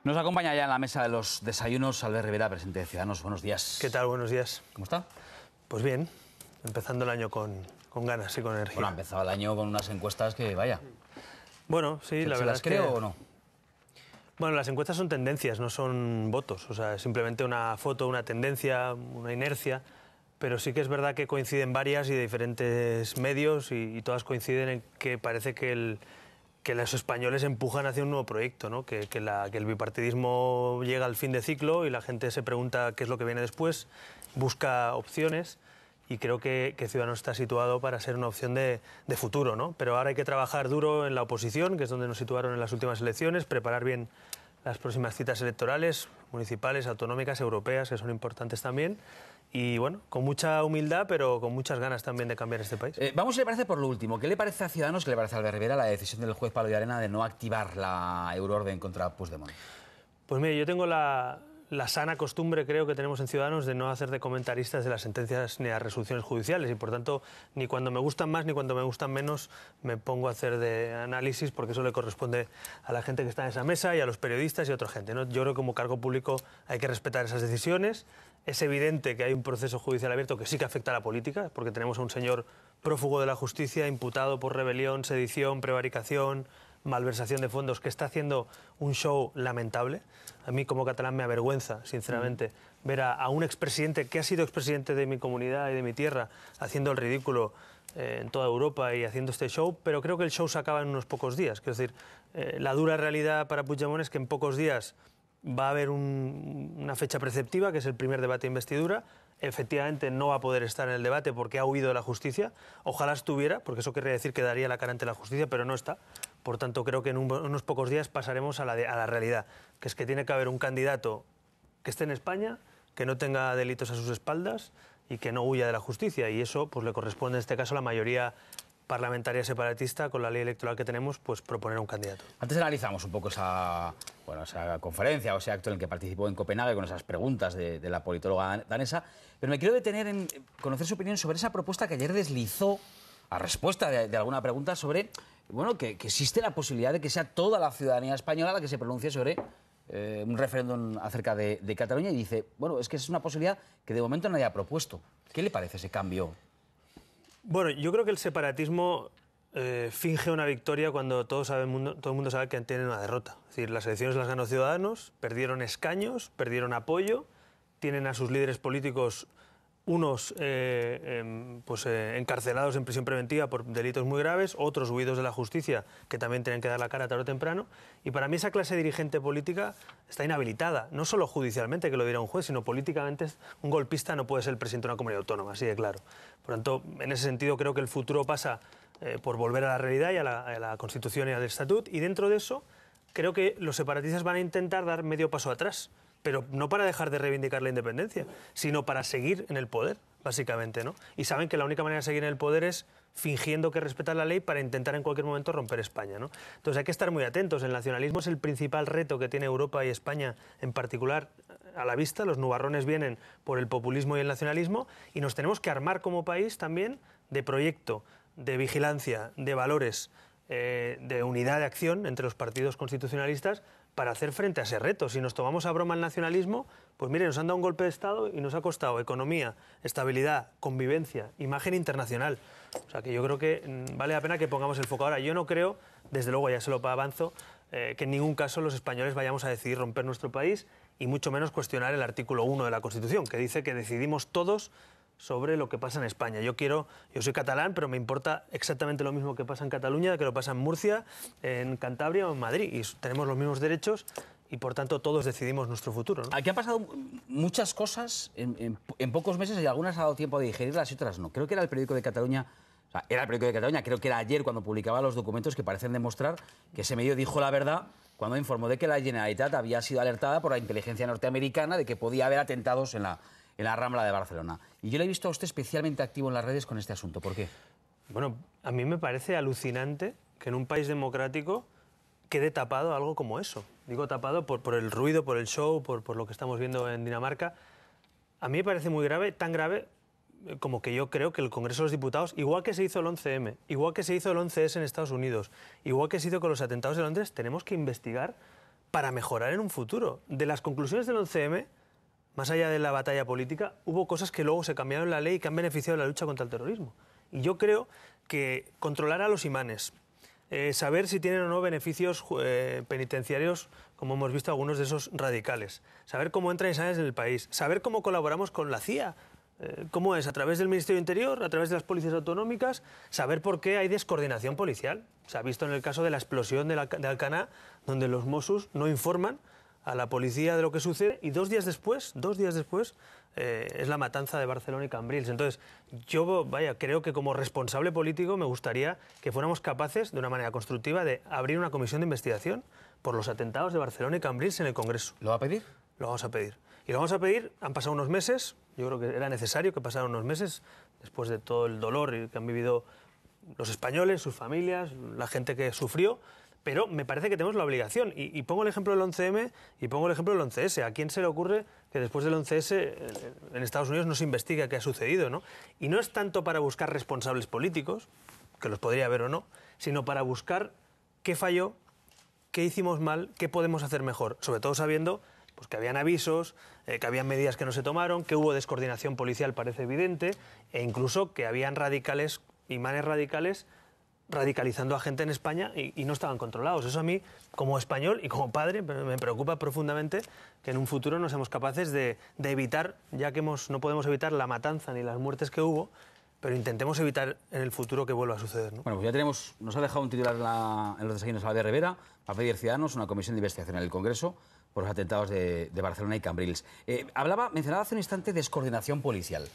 Nos acompaña ya en la mesa de los desayunos Albert Rivera, presidente de Ciudadanos. Buenos días. ¿Qué tal? Buenos días. ¿Cómo está? Pues bien, empezando el año con ganas y con energía. Bueno, ha empezado el año con unas encuestas que, vaya... Bueno, sí, la verdad ¿Se las creo o no? Bueno, las encuestas son tendencias, no son votos. O sea, es simplemente una foto, una tendencia, una inercia. Pero sí que es verdad que coinciden varias y de diferentes medios y todas coinciden en que parece que los españoles empujan hacia un nuevo proyecto, ¿no? Que el bipartidismo llega al fin de ciclo y la gente se pregunta qué es lo que viene después, busca opciones y creo que Ciudadanos está situado para ser una opción de futuro, ¿no? Pero ahora hay que trabajar duro en la oposición, que es donde nos situaron en las últimas elecciones, preparar bien las próximas citas electorales, municipales, autonómicas, europeas, que son importantes también. Y bueno, con mucha humildad, pero con muchas ganas también de cambiar este país. Vamos, si le parece, por lo último. ¿Qué le parece a Ciudadanos, qué le parece a Albert Rivera la decisión del juez Pablo de Arena de no activar la euroorden contra Puigdemont? Pues mire, yo tengo la sana costumbre, creo que tenemos en Ciudadanos, de no hacer de comentaristas de las sentencias ni de las resoluciones judiciales y, por tanto, ni cuando me gustan más ni cuando me gustan menos me pongo a hacer de análisis, porque eso le corresponde a la gente que está en esa mesa y a los periodistas y a otra gente, ¿no? Yo creo que como cargo público hay que respetar esas decisiones. Es evidente que hay un proceso judicial abierto que sí que afecta a la política, porque tenemos a un señor prófugo de la justicia, imputado por rebelión, sedición, prevaricación, malversación de fondos, que está haciendo un show lamentable. A mí como catalán me avergüenza, sinceramente, ver a un expresidente que ha sido expresidente de mi comunidad y de mi tierra haciendo el ridículo en toda Europa y haciendo este show, pero creo que el show se acaba en unos pocos días. Quiero decir, la dura realidad para Puigdemont es que en pocos días va a haber una fecha preceptiva, que es el primer debate de investidura. Efectivamente no va a poder estar en el debate porque ha huido de la justicia. Ojalá estuviera, porque eso querría decir que daría la cara ante la justicia, pero no está. Por tanto, creo que en unos pocos días pasaremos a la realidad, que es que tiene que haber un candidato que esté en España, que no tenga delitos a sus espaldas y que no huya de la justicia. Y eso pues le corresponde en este caso a la mayoría parlamentaria separatista, con la ley electoral que tenemos, pues proponer un candidato. Antes analizamos un poco esa conferencia o ese acto en el que participó en Copenhague con esas preguntas de la politóloga danesa, pero me quiero detener en conocer su opinión sobre esa propuesta que ayer deslizó a respuesta de alguna pregunta sobre, bueno, que existe la posibilidad de que sea toda la ciudadanía española la que se pronuncie sobre un referéndum acerca de Cataluña, y dice, bueno, es que es una posibilidad que de momento nadie ha propuesto. ¿Qué le parece ese cambio? Bueno, yo creo que el separatismo finge una victoria cuando todo el mundo sabe que tiene una derrota. Es decir, las elecciones las ganó Ciudadanos, perdieron escaños, perdieron apoyo, tienen a sus líderes políticos unos encarcelados en prisión preventiva por delitos muy graves, otros huidos de la justicia que también tienen que dar la cara tarde o temprano. Y para mí esa clase dirigente política está inhabilitada, no solo judicialmente, que lo dirá un juez, sino políticamente. Un golpista no puede ser el presidente de una comunidad autónoma, así de claro. Por lo tanto, en ese sentido creo que el futuro pasa por volver a la realidad y a la Constitución y al Estatut, y dentro de eso creo que los separatistas van a intentar dar medio paso atrás, pero no para dejar de reivindicar la independencia, sino para seguir en el poder, básicamente, ¿no? Y saben que la única manera de seguir en el poder es fingiendo que respetan la ley para intentar en cualquier momento romper España, ¿no? Entonces hay que estar muy atentos. El nacionalismo es el principal reto que tiene Europa y España en particular a la vista. Los nubarrones vienen por el populismo y el nacionalismo, y nos tenemos que armar como país también de proyecto, de vigilancia, de valores, de unidad de acción entre los partidos constitucionalistas para hacer frente a ese reto. Si nos tomamos a broma el nacionalismo, pues mire, nos han dado un golpe de Estado y nos ha costado economía, estabilidad, convivencia, imagen internacional. O sea que yo creo que vale la pena que pongamos el foco ahora. Yo no creo, desde luego ya se lo avanzo, que en ningún caso los españoles vayamos a decidir romper nuestro país, y mucho menos cuestionar el artículo 1 de la Constitución, que dice que decidimos todos sobre lo que pasa en España. Yo soy catalán, pero me importa exactamente lo mismo que pasa en Cataluña, que lo pasa en Murcia, en Cantabria o en Madrid, y tenemos los mismos derechos y por tanto todos decidimos nuestro futuro, ¿no? Aquí han pasado muchas cosas en pocos meses, y algunas ha dado tiempo de digerirlas y otras no. Creo que era el periódico de Cataluña, creo que era ayer cuando publicaba los documentos que parecen demostrar que ese medio dijo la verdad cuando informó de que la Generalitat había sido alertada por la inteligencia norteamericana de que podía haber atentados en la Rambla de Barcelona. Y yo le he visto a usted especialmente activo en las redes con este asunto. ¿Por qué? Bueno, a mí me parece alucinante que en un país democrático quede tapado algo como eso. Digo tapado por el ruido, por el show, por lo que estamos viendo en Dinamarca. A mí me parece muy grave, tan grave como que yo creo que el Congreso de los Diputados, igual que se hizo el 11M, igual que se hizo el 11S en Estados Unidos, igual que se hizo con los atentados de Londres, tenemos que investigar para mejorar en un futuro. De las conclusiones del 11M, más allá de la batalla política, hubo cosas que luego se cambiaron en la ley y que han beneficiado la lucha contra el terrorismo. Y yo creo que controlar a los imanes, saber si tienen o no beneficios penitenciarios, como hemos visto algunos de esos radicales, saber cómo entran y salen en el país, saber cómo colaboramos con la CIA, cómo es, a través del Ministerio de Interior, a través de las policías autonómicas, saber por qué hay descoordinación policial. Se ha visto en el caso de la explosión de Alcanar, donde los Mossos no informan a la policía de lo que sucede y 2 días después, es la matanza de Barcelona y Cambrils. Entonces, yo creo que como responsable político me gustaría que fuéramos capaces, de una manera constructiva, de abrir una comisión de investigación por los atentados de Barcelona y Cambrils en el Congreso. ¿Lo va a pedir? Lo vamos a pedir. Y lo vamos a pedir, han pasado unos meses, yo creo que era necesario que pasaran unos meses, después de todo el dolor que han vivido los españoles, sus familias, la gente que sufrió, pero me parece que tenemos la obligación. Y pongo el ejemplo del 11M y pongo el ejemplo del 11S. ¿A quién se le ocurre que después del 11S en Estados Unidos no se investiga qué ha sucedido, ¿no? Y no es tanto para buscar responsables políticos, que los podría haber o no, sino para buscar qué falló, qué hicimos mal, qué podemos hacer mejor, sobre todo sabiendo pues, que habían avisos, que habían medidas que no se tomaron, que hubo descoordinación policial, parece evidente, e incluso que habían radicales, imanes radicales, radicalizando a gente en España y no estaban controlados. Eso a mí, como español y como padre, me preocupa profundamente que en un futuro no seamos capaces de evitar, ya que no podemos evitar la matanza ni las muertes que hubo, pero intentemos evitar en el futuro que vuelva a suceder, ¿no? Bueno, pues ya tenemos, nos ha dejado un titular en los desayunos a la de Rivera, va a pedir Ciudadanos una comisión de investigación en el Congreso por los atentados de Barcelona y Cambrils. Mencionaba hace un instante descoordinación policial.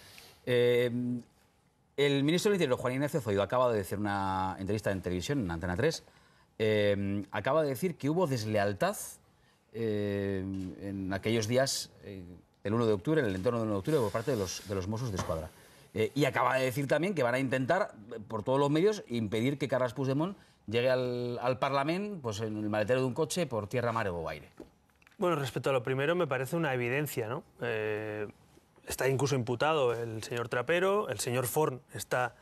El ministro del Interior, Juan Ignacio Zoido, acaba de decir en una entrevista en televisión, en Antena 3, acaba de decir que hubo deslealtad en aquellos días, el 1 de octubre, en el entorno del 1 de octubre, por parte de los Mossos d'Esquadra. Y acaba de decir también que van a intentar, por todos los medios, impedir que Carles Puigdemont llegue al Parlamento pues, en el maletero de un coche por tierra, mar o aire. Bueno, respecto a lo primero, me parece una evidencia, ¿no? Está incluso imputado el señor Trapero, el señor Forn está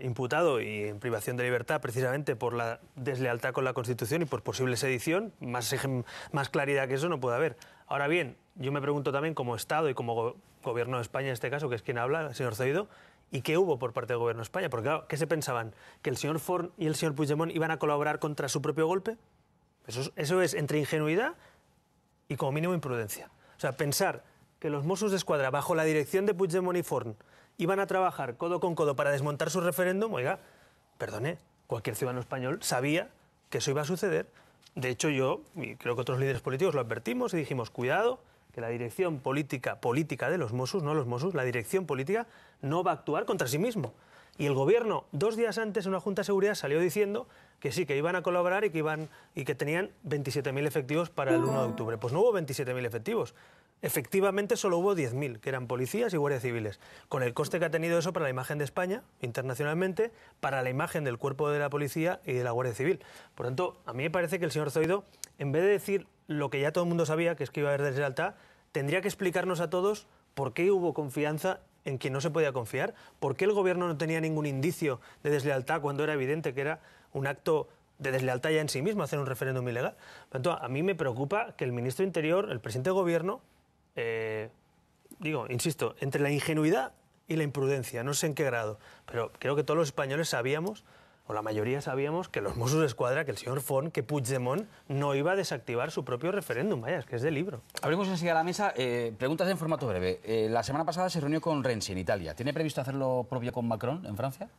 imputado y en privación de libertad precisamente por la deslealtad con la Constitución y por posible sedición. Más claridad que eso no puede haber. Ahora bien, yo me pregunto también como Estado y como Gobierno de España en este caso, que es quien habla, el señor Zoido, ¿y qué hubo por parte del Gobierno de España? Porque claro, ¿qué se pensaban? ¿Que el señor Forn y el señor Puigdemont iban a colaborar contra su propio golpe? Eso es entre ingenuidad y como mínimo imprudencia. O sea, pensar que los Mossos d'Esquadra, bajo la dirección de Puigdemont y Forn, iban a trabajar codo con codo para desmontar su referéndum, oiga, perdone, cualquier ciudadano español sabía que eso iba a suceder. De hecho, yo, y creo que otros líderes políticos lo advertimos y dijimos, cuidado, que la dirección política de los Mossos, no los Mossos, la dirección política no va a actuar contra sí mismo. Y el Gobierno, 2 días antes, en una Junta de Seguridad, salió diciendo que sí, que iban a colaborar y que tenían 27.000 efectivos para el 1 de octubre. Pues no hubo 27.000 efectivos. Efectivamente solo hubo 10.000, que eran policías y guardias civiles, con el coste que ha tenido eso para la imagen de España, internacionalmente, para la imagen del cuerpo de la policía y de la Guardia Civil. Por tanto, a mí me parece que el señor Zoido, en vez de decir lo que ya todo el mundo sabía, que es que iba a haber deslealtad, tendría que explicarnos a todos por qué hubo confianza en quien no se podía confiar, por qué el Gobierno no tenía ningún indicio de deslealtad cuando era evidente que era un acto de deslealtad ya en sí mismo, hacer un referéndum ilegal. Por tanto, a mí me preocupa que el ministro de Interior, el presidente del Gobierno, insisto, entre la ingenuidad y la imprudencia, no sé en qué grado, pero creo que todos los españoles sabíamos, o la mayoría sabíamos, que los Mossos d'Esquadra, que el señor Forn, que Puigdemont no iba a desactivar su propio referéndum. Vaya, es que es de libro. Abrimos enseguida la mesa. Preguntas en formato breve. La semana pasada se reunió con Renzi en Italia. ¿Tiene previsto hacer lo propio con Macron en Francia?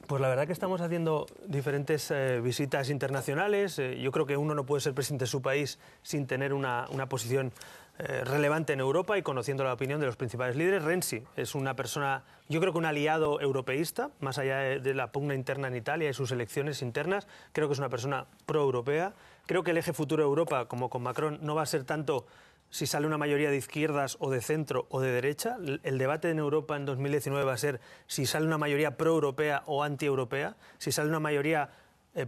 Pues la verdad que estamos haciendo diferentes visitas internacionales. Yo creo que uno no puede ser presidente de su país sin tener una posición relevante en Europa y conociendo la opinión de los principales líderes. Renzi es una persona, yo creo que un aliado europeísta, más allá de la pugna interna en Italia y sus elecciones internas. Creo que es una persona pro-europea. Creo que el eje futuro de Europa, como con Macron, no va a ser tanto si sale una mayoría de izquierdas o de centro o de derecha. El debate en Europa en 2019 va a ser si sale una mayoría pro-europea o anti-europea, si sale una mayoría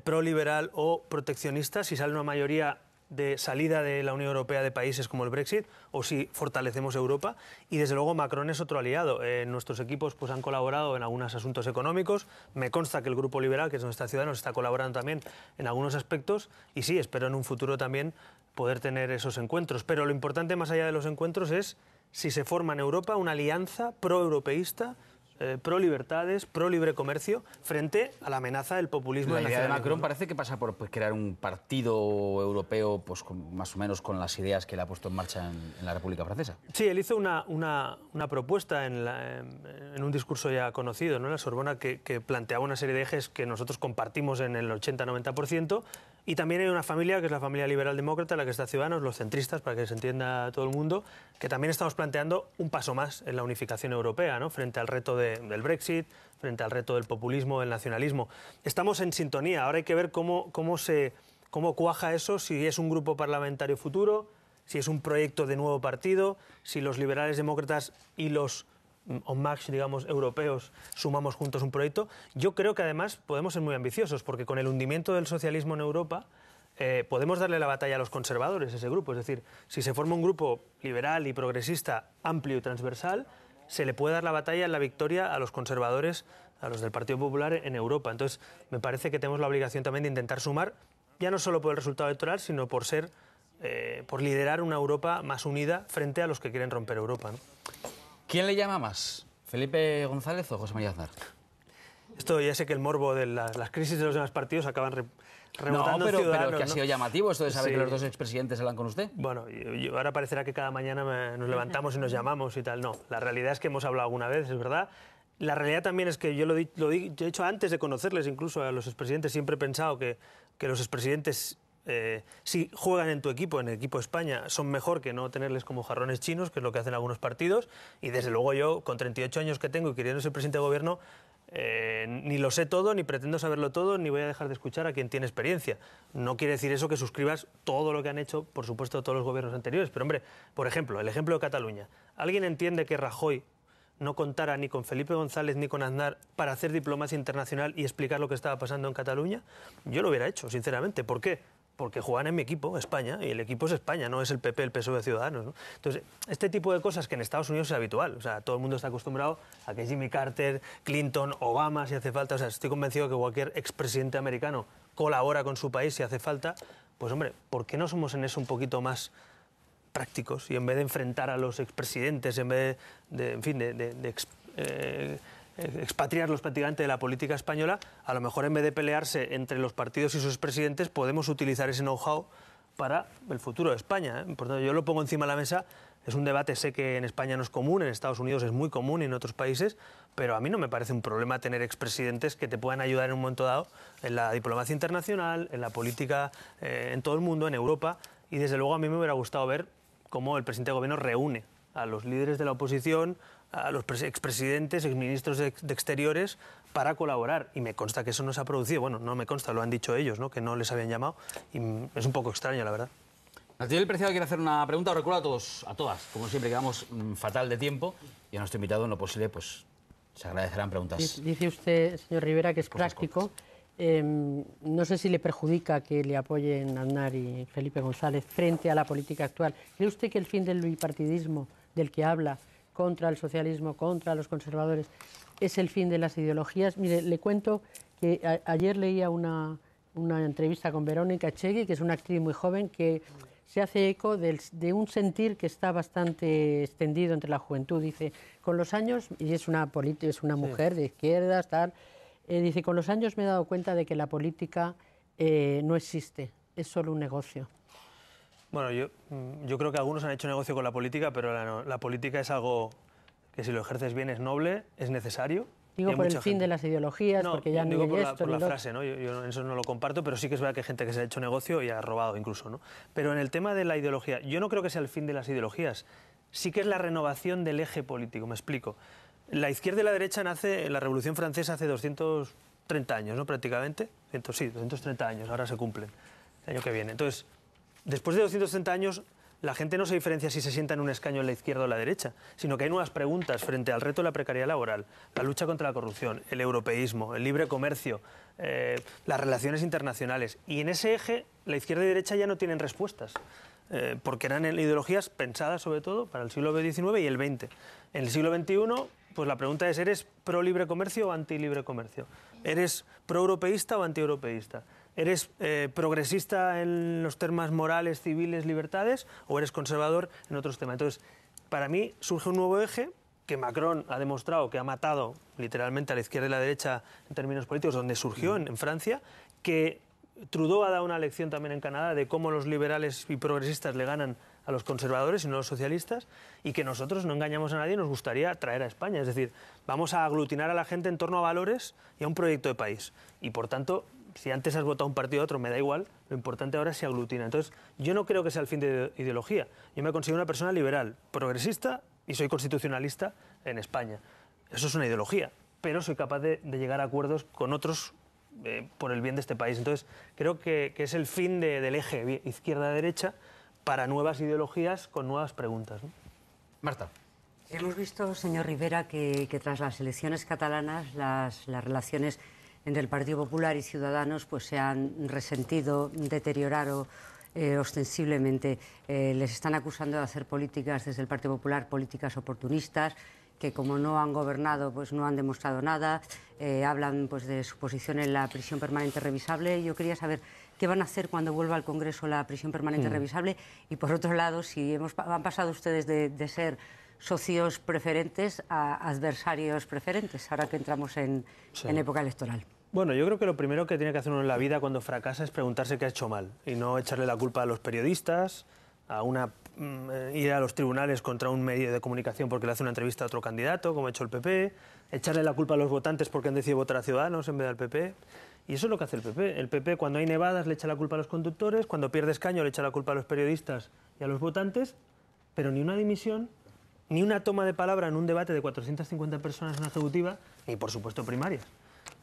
pro-liberal o proteccionista, si sale una mayoría de salida de la Unión Europea de países como el Brexit o si fortalecemos Europa. Y desde luego Macron es otro aliado. Nuestros equipos pues, han colaborado en algunos asuntos económicos. Me consta que el Grupo Liberal, que es donde está Ciudadanos, está colaborando también en algunos aspectos. Y sí, espero en un futuro también poder tener esos encuentros. Pero lo importante más allá de los encuentros es si se forma en Europa una alianza pro-europeísta, pro-libertades, pro-libre comercio, frente a la amenaza del populismo. La idea de Macron ¿no? parece que pasa por crear un partido europeo pues, más o menos con las ideas que él ha puesto en marcha en la República Francesa. Sí, él hizo una propuesta en un discurso ya conocido, ¿no?, en la Sorbona, que planteaba una serie de ejes que nosotros compartimos en el 80-90%. Y también hay una familia, que es la familia liberal-demócrata, en la que está Ciudadanos, los centristas, para que se entienda todo el mundo, que también estamos planteando un paso más en la unificación europea, ¿no?, frente al reto del Brexit, frente al reto del populismo, del nacionalismo. Estamos en sintonía. Ahora hay que ver cómo cuaja eso, si es un grupo parlamentario futuro, si es un proyecto de nuevo partido, si los liberales demócratas y los en marche, digamos, europeos, sumamos juntos un proyecto. Yo creo que además podemos ser muy ambiciosos, porque con el hundimiento del socialismo en Europa podemos darle la batalla a los conservadores, ese grupo. Es decir, si se forma un grupo liberal y progresista amplio y transversal, se le puede dar la batalla en la victoria a los conservadores, a los del Partido Popular en Europa. Entonces, me parece que tenemos la obligación también de intentar sumar, ya no solo por el resultado electoral, sino por liderar una Europa más unida frente a los que quieren romper Europa, ¿no? ¿Quién le llama más? ¿Felipe González o José María Aznar? Esto ya sé que el morbo de las crisis de los demás partidos acaban rebotando pero Ciudadanos, que ha ¿no? sido llamativo esto de saber Sí. que los dos expresidentes hablan con usted. Bueno, ahora parecerá que cada mañana nos levantamos y nos llamamos y tal. No, la realidad es que hemos hablado alguna vez, es verdad. La realidad también es que yo lo he dicho antes de conocerles incluso a los expresidentes. Siempre he pensado que los expresidentes, si juegan en tu equipo, en el equipo de España, son mejor que no tenerles como jarrones chinos, que es lo que hacen algunos partidos. Y desde luego yo, con 38 años que tengo y queriendo ser presidente de gobierno, ni lo sé todo, ni pretendo saberlo todo, ni voy a dejar de escuchar a quien tiene experiencia. No quiere decir eso que suscribas todo lo que han hecho, por supuesto, todos los gobiernos anteriores. Pero, hombre, por ejemplo, el ejemplo de Cataluña. ¿Alguien entiende que Rajoy no contara ni con Felipe González ni con Aznar para hacer diplomacia internacional y explicar lo que estaba pasando en Cataluña? Yo lo hubiera hecho, sinceramente. ¿Por qué? Porque juegan en mi equipo, España, y el equipo es España, no es el PP, el PSOE de Ciudadanos, ¿no? Entonces, este tipo de cosas que en Estados Unidos es habitual, o sea, todo el mundo está acostumbrado a que Jimmy Carter, Clinton, Obama, si hace falta, o sea, estoy convencido que cualquier expresidente americano colabora con su país si hace falta. Pues hombre, ¿por qué no somos en eso un poquito más prácticos y en vez de enfrentar a los expresidentes, en vez de expatriarlos prácticamente de la política española, a lo mejor en vez de pelearse entre los partidos y sus expresidentes, podemos utilizar ese know-how para el futuro de España, ¿eh? Por tanto, yo lo pongo encima de la mesa. Es un debate, sé que en España no es común, en Estados Unidos es muy común y en otros países, pero a mí no me parece un problema tener expresidentes que te puedan ayudar en un momento dado en la diplomacia internacional, en la política en todo el mundo, en Europa, y desde luego a mí me hubiera gustado ver cómo el presidente de gobierno reúne a los líderes de la oposición, a los expresidentes, exministros de Exteriores, para colaborar. Y me consta que eso no se ha producido. Bueno, no me consta, lo han dicho ellos, ¿no?, que no les habían llamado. Y es un poco extraño, la verdad. Natalia Preciado quiere hacer una pregunta. Os recuerdo a todas, como siempre, quedamos fatal de tiempo. Y a nuestro invitado, en lo posible, pues se agradecerán preguntas. Dice usted, señor Rivera, que es práctico. No sé si le perjudica que le apoyen Aznar y Felipe González frente a la política actual. ¿Cree usted que el fin del bipartidismo del que habla, contra el socialismo, contra los conservadores, es el fin de las ideologías? Mire, le cuento que ayer leía una entrevista con Verónica Echegui, que es una actriz muy joven, que se hace eco de un sentir que está bastante extendido entre la juventud. Dice, con los años, y es una mujer de izquierdas, tal, dice, con los años me he dado cuenta de que la política no existe, es solo un negocio. Bueno, yo creo que algunos han hecho negocio con la política, pero la política es algo que si lo ejerces bien es noble, es necesario. Digo por el fin de las ideologías, porque ya digo ni esto por ni la lo frase, ¿no? Yo eso no lo comparto, pero sí que es verdad que hay gente que se ha hecho negocio y ha robado incluso, ¿no? Pero en el tema de la ideología, yo no creo que sea el fin de las ideologías, sí que es la renovación del eje político, me explico. La izquierda y la derecha nace en la Revolución Francesa hace 230 años, ¿no?, prácticamente. Sí, 230 años, ahora se cumplen, el año que viene. Entonces, después de 230 años, la gente no se diferencia si se sienta en un escaño en la izquierda o en la derecha, sino que hay nuevas preguntas frente al reto de la precariedad laboral, la lucha contra la corrupción, el europeísmo, el libre comercio, las relaciones internacionales. Y en ese eje, la izquierda y derecha ya no tienen respuestas, porque eran ideologías pensadas sobre todo para el siglo XIX y el XX. En el siglo XXI, pues la pregunta es, ¿eres pro libre comercio o anti libre comercio? ¿Eres pro-europeísta o anti-europeísta? ¿Eres progresista en los temas morales, civiles, libertades, o eres conservador en otros temas? Entonces, para mí surge un nuevo eje que Macron ha demostrado que ha matado literalmente a la izquierda y la derecha en términos políticos, donde surgió en Francia, que Trudeau ha dado una lección también en Canadá de cómo los liberales y progresistas le ganan a los conservadores y no a los socialistas, y que nosotros no engañamos a nadie, nos gustaría traer a España. Es decir, vamos a aglutinar a la gente en torno a valores y a un proyecto de país. Y por tanto, si antes has votado un partido u otro, me da igual, lo importante ahora es se aglutina. Entonces, yo no creo que sea el fin de ideología. Yo me considero una persona liberal, progresista y soy constitucionalista en España. Eso es una ideología, pero soy capaz de llegar a acuerdos con otros por el bien de este país. Entonces, creo que es el fin del eje izquierda-derecha para nuevas ideologías con nuevas preguntas, ¿no? Marta. Hemos visto, señor Rivera, que tras las elecciones catalanas las relaciones entre el Partido Popular y Ciudadanos pues, se han resentido, deteriorado ostensiblemente. Les están acusando de hacer políticas desde el Partido Popular, políticas oportunistas, que como no han gobernado, pues no han demostrado nada. Hablan pues, de su posición en la prisión permanente revisable. Yo quería saber qué van a hacer cuando vuelva al Congreso la prisión permanente revisable. Y por otro lado, si han pasado ustedes de ser socios preferentes a adversarios preferentes, ahora que entramos en época electoral. Bueno, yo creo que lo primero que tiene que hacer uno en la vida cuando fracasa es preguntarse qué ha hecho mal y no echarle la culpa a los periodistas, ir a los tribunales contra un medio de comunicación porque le hace una entrevista a otro candidato, como ha hecho el PP, echarle la culpa a los votantes porque han decidido votar a Ciudadanos en vez del PP. Y eso es lo que hace el PP. El PP, cuando hay nevadas, le echa la culpa a los conductores, cuando pierde escaño, le echa la culpa a los periodistas y a los votantes, pero ni una dimisión, ni una toma de palabra en un debate de 450 personas en una ejecutiva, ni por supuesto primarias.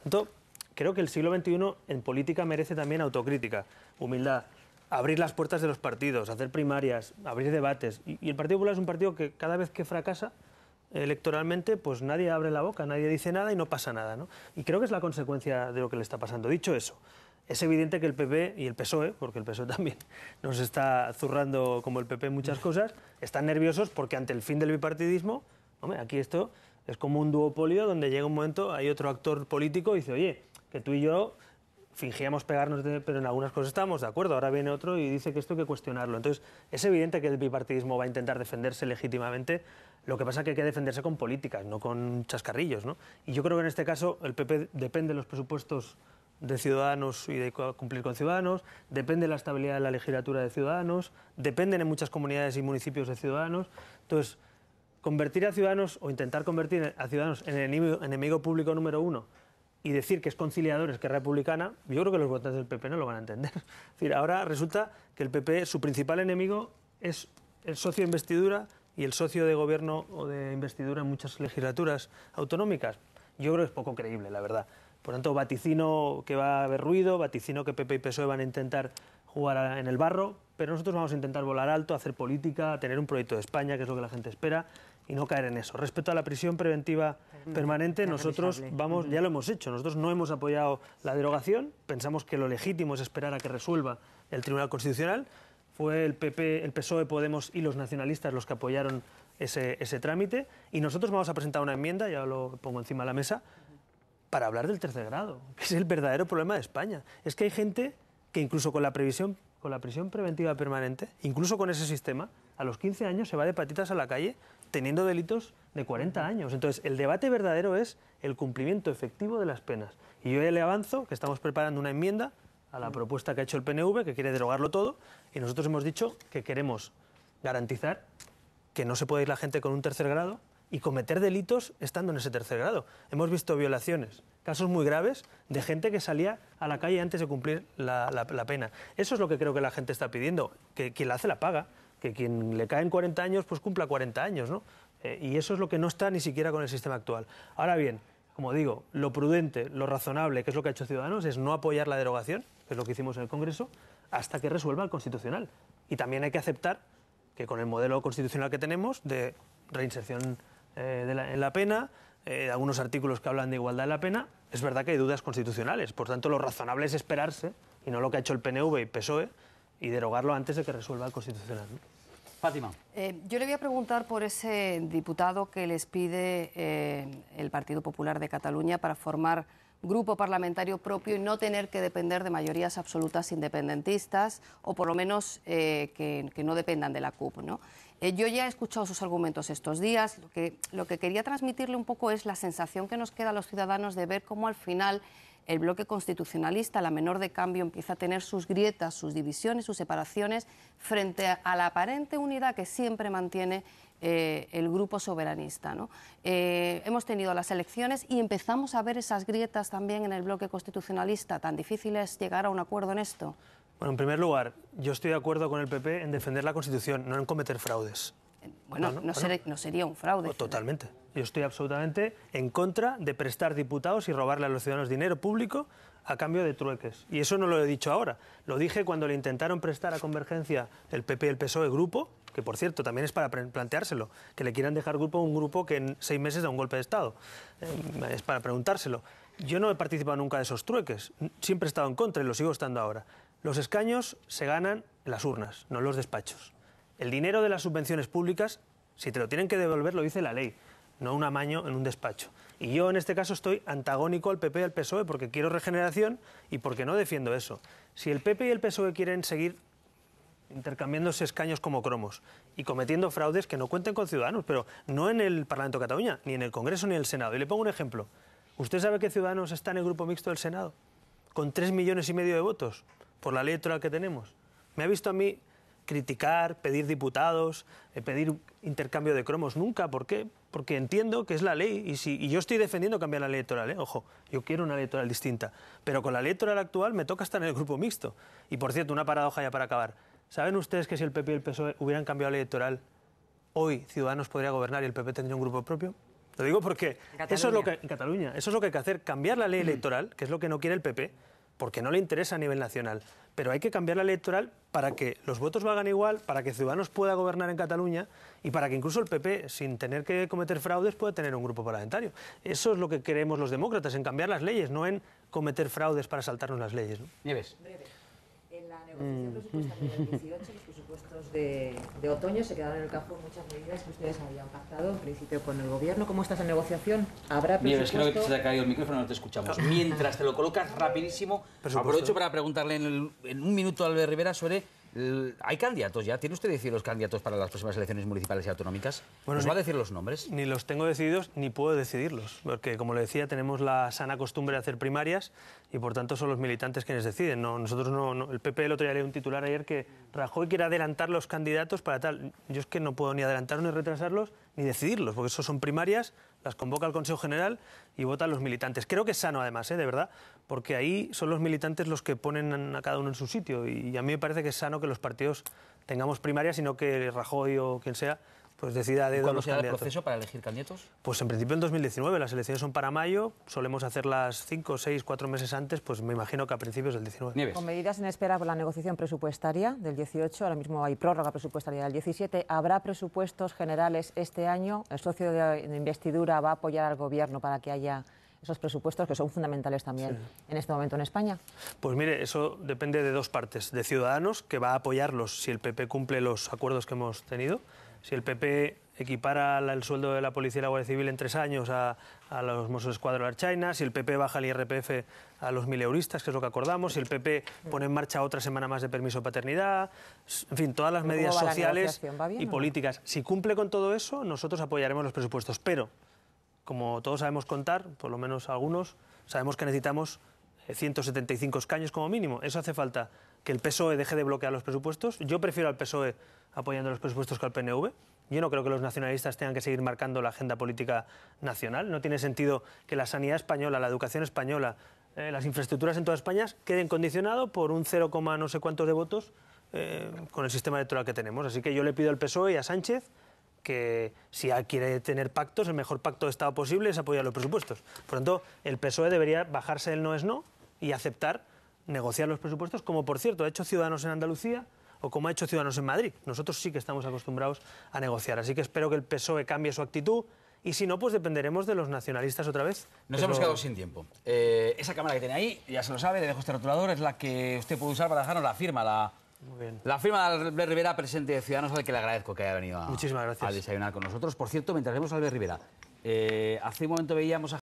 Entonces, creo que el siglo XXI en política merece también autocrítica, humildad, abrir las puertas de los partidos, hacer primarias, abrir debates. Y el Partido Popular es un partido que cada vez que fracasa electoralmente, pues nadie abre la boca, nadie dice nada y no pasa nada, ¿no? Y creo que es la consecuencia de lo que le está pasando. Dicho eso, es evidente que el PP y el PSOE, porque el PSOE también nos está zurrando como el PP en muchas cosas, están nerviosos porque ante el fin del bipartidismo, hombre, aquí esto es como un duopolio donde llega un momento, hay otro actor político y dice, oye, que tú y yo fingíamos pegarnos, pero en algunas cosas estábamos de acuerdo, ahora viene otro y dice que esto hay que cuestionarlo. Entonces, es evidente que el bipartidismo va a intentar defenderse legítimamente, lo que pasa es que hay que defenderse con políticas, no con chascarrillos, ¿no? Y yo creo que en este caso el PP depende de los presupuestos de Ciudadanos y de cumplir con Ciudadanos, depende de la estabilidad de la legislatura de Ciudadanos, dependen en muchas comunidades y municipios de Ciudadanos. Entonces, convertir a Ciudadanos o intentar convertir a Ciudadanos en enemigo público número uno y decir que es conciliador, es que es republicana, yo creo que los votantes del PP no lo van a entender. Es decir, ahora resulta que el PP, su principal enemigo es el socio de investidura y el socio de gobierno o de investidura en muchas legislaturas autonómicas. Yo creo que es poco creíble, la verdad. Por tanto, vaticino que va a haber ruido, vaticino que PP y PSOE van a intentar jugar en el barro, pero nosotros vamos a intentar volar alto, hacer política, tener un proyecto de España, que es lo que la gente espera, y no caer en eso. Respecto a la prisión preventiva permanente, nosotros vamos, ya lo hemos hecho, nosotros no hemos apoyado la derogación, pensamos que lo legítimo es esperar a que resuelva el Tribunal Constitucional. Fue el PP, el PSOE, Podemos y los nacionalistas los que apoyaron ese trámite, y nosotros vamos a presentar una enmienda, ya lo pongo encima de la mesa, para hablar del tercer grado, que es el verdadero problema de España. Es que hay gente que incluso con la prisión preventiva permanente, incluso con ese sistema, a los 15 años se va de patitas a la calle teniendo delitos de 40 años. Entonces, el debate verdadero es el cumplimiento efectivo de las penas. Y yo ya le avanzo que estamos preparando una enmienda a la propuesta que ha hecho el PNV, que quiere derogarlo todo, y nosotros hemos dicho que queremos garantizar que no se puede ir la gente con un tercer grado y cometer delitos estando en ese tercer grado. Hemos visto violaciones, casos muy graves, de gente que salía a la calle antes de cumplir la pena. Eso es lo que creo que la gente está pidiendo, que quien la hace la paga, que quien le caen 40 años, pues cumpla 40 años, ¿no? Y eso es lo que no está ni siquiera con el sistema actual. Ahora bien, como digo, lo prudente, lo razonable, que es lo que ha hecho Ciudadanos, es no apoyar la derogación, que es lo que hicimos en el Congreso, hasta que resuelva el Constitucional. Y también hay que aceptar que con el modelo constitucional que tenemos de reinserción en la pena, algunos artículos que hablan de igualdad en la pena, es verdad que hay dudas constitucionales. Por tanto, lo razonable es esperarse, y no lo que ha hecho el PNV y PSOE, y derogarlo antes de que resuelva el Constitucional, ¿no? Fátima. Yo le voy a preguntar por ese diputado que les pide el Partido Popular de Cataluña para formar grupo parlamentario propio y no tener que depender de mayorías absolutas independentistas, o por lo menos que no dependan de la CUP, ¿no? Yo ya he escuchado sus argumentos estos días. Lo que quería transmitirle un poco es la sensación que nos queda a los ciudadanos de ver cómo al final el bloque constitucionalista, la menor de cambio, empieza a tener sus grietas, sus divisiones, sus separaciones frente a la aparente unidad que siempre mantiene el grupo soberanista, ¿no? Hemos tenido las elecciones y empezamos a ver esas grietas también en el bloque constitucionalista. ¿Tan difícil es llegar a un acuerdo en esto? Bueno, en primer lugar, yo estoy de acuerdo con el PP en defender la Constitución, no en cometer fraudes. Bueno, no sería un fraude. Totalmente. Yo estoy absolutamente en contra de prestar diputados y robarle a los ciudadanos dinero público a cambio de trueques. Y eso no lo he dicho ahora. Lo dije cuando le intentaron prestar a Convergencia el PP y el PSOE grupo, que por cierto también es para planteárselo, que le quieran dejar grupo a un grupo que en 6 meses da un golpe de Estado. Es para preguntárselo. Yo no he participado nunca de esos trueques. Siempre he estado en contra y lo sigo estando ahora. Los escaños se ganan en las urnas, no en los despachos. El dinero de las subvenciones públicas, si te lo tienen que devolver, lo dice la ley, no un amaño en un despacho. Y yo en este caso estoy antagónico al PP y al PSOE porque quiero regeneración y porque no defiendo eso. Si el PP y el PSOE quieren seguir intercambiándose escaños como cromos y cometiendo fraudes, que no cuenten con Ciudadanos, pero no en el Parlamento de Cataluña, ni en el Congreso ni en el Senado. Y le pongo un ejemplo. ¿Usted sabe que Ciudadanos está en el grupo mixto del Senado? Con 3,5 millones de votos por la ley electoral que tenemos. Me ha visto a mí criticar, pedir diputados, pedir intercambio de cromos. Nunca. ¿Por qué? Porque entiendo que es la ley y yo estoy defendiendo cambiar la ley electoral. Ojo, yo quiero una ley electoral distinta. Pero con la ley electoral actual me toca estar en el grupo mixto. Y por cierto, una paradoja ya para acabar. ¿Saben ustedes que si el PP y el PSOE hubieran cambiado la ley electoral, hoy Ciudadanos podría gobernar y el PP tendría un grupo propio? Lo digo porque eso es lo que, en Cataluña, eso es lo que hay que hacer, cambiar la ley electoral, que es lo que no quiere el PP, porque no le interesa a nivel nacional. Pero hay que cambiar la ley electoral para que los votos valgan igual, para que Ciudadanos pueda gobernar en Cataluña y para que incluso el PP, sin tener que cometer fraudes, pueda tener un grupo parlamentario. Eso es lo que queremos los demócratas, en cambiar las leyes, no en cometer fraudes para saltarnos las leyes, ¿no? Nieves. En la negociación presupuestaria del 18, los presupuestos de otoño, se quedaron en el cajón muchas medidas que ustedes habían pactado en principio con el Gobierno. ¿Cómo está esa negociación? ¿Habrá presupuesto? Nieves, creo que se te ha caído el micrófono, no te escuchamos. Mientras te lo colocas rapidísimo, aprovecho para preguntarle en un minuto a Albert Rivera sobre... ¿Hay candidatos ya? ¿Tiene usted decidido los candidatos para las próximas elecciones municipales y autonómicas? ¿Nos va a decir los nombres? Ni los tengo decididos ni puedo decidirlos, porque como le decía, tenemos la sana costumbre de hacer primarias y por tanto son los militantes quienes deciden. No, nosotros no. El PP el otro día leí un titular ayer que Rajoy quiere adelantar los candidatos para tal. Yo es que no puedo ni adelantarlos ni retrasarlos ni decidirlos, porque eso son primarias, las convoca el Consejo General y votan los militantes. Creo que es sano además, de verdad, porque ahí son los militantes los que ponen a cada uno en su sitio y a mí me parece que es sano que los partidos tengamos primarias, sino que Rajoy o quien sea pues decida de ¿Cuándo será el proceso para elegir candidatos? Pues en principio en 2019, las elecciones son para mayo, solemos hacerlas 5, 6, 4 meses antes, pues me imagino que a principios del 19. Nieves. Con medidas en espera por la negociación presupuestaria del 18, ahora mismo hay prórroga presupuestaria del 17, ¿habrá presupuestos generales este año? ¿El socio de investidura va a apoyar al Gobierno para que haya esos presupuestos que son fundamentales también en este momento en España? Pues mire, eso depende de dos partes. De Ciudadanos, que va a apoyarlos si el PP cumple los acuerdos que hemos tenido. Si el PP equipara el sueldo de la Policía y la Guardia Civil en 3 años a los Mossos d'Esquadra de la Archaina, si el PP baja el IRPF a los 1.000 euristas, que es lo que acordamos, si el PP pone en marcha otra semana más de permiso de paternidad, en fin, todas las medidas sociales y políticas. Si cumple con todo eso, nosotros apoyaremos los presupuestos. Pero, como todos sabemos contar, por lo menos algunos, sabemos que necesitamos 175 escaños como mínimo. Eso hace falta que el PSOE deje de bloquear los presupuestos. Yo prefiero al PSOE apoyando los presupuestos que al PNV. Yo no creo que los nacionalistas tengan que seguir marcando la agenda política nacional. No tiene sentido que la sanidad española, la educación española, las infraestructuras en toda España queden condicionados por un 0, no sé cuántos de votos con el sistema electoral que tenemos. Así que yo le pido al PSOE y a Sánchez que si quiere tener pactos, el mejor pacto de Estado posible es apoyar los presupuestos. Por lo tanto, el PSOE debería bajarse del no es no y aceptar negociar los presupuestos, como por cierto ha hecho Ciudadanos en Andalucía o como ha hecho Ciudadanos en Madrid. Nosotros sí que estamos acostumbrados a negociar, así que espero que el PSOE cambie su actitud y si no, pues dependeremos de los nacionalistas otra vez. Nos hemos quedado sin tiempo. Esa cámara que tiene ahí, ya se lo sabe, le dejo este rotulador, es la que usted puede usar para dejarnos la firma, Muy bien. la firma de Albert Rivera, presidente de Ciudadanos, al que le agradezco que haya venido Muchísimas gracias. a desayunar con nosotros. Por cierto, mientras vemos a Albert Rivera, hace un momento veíamos a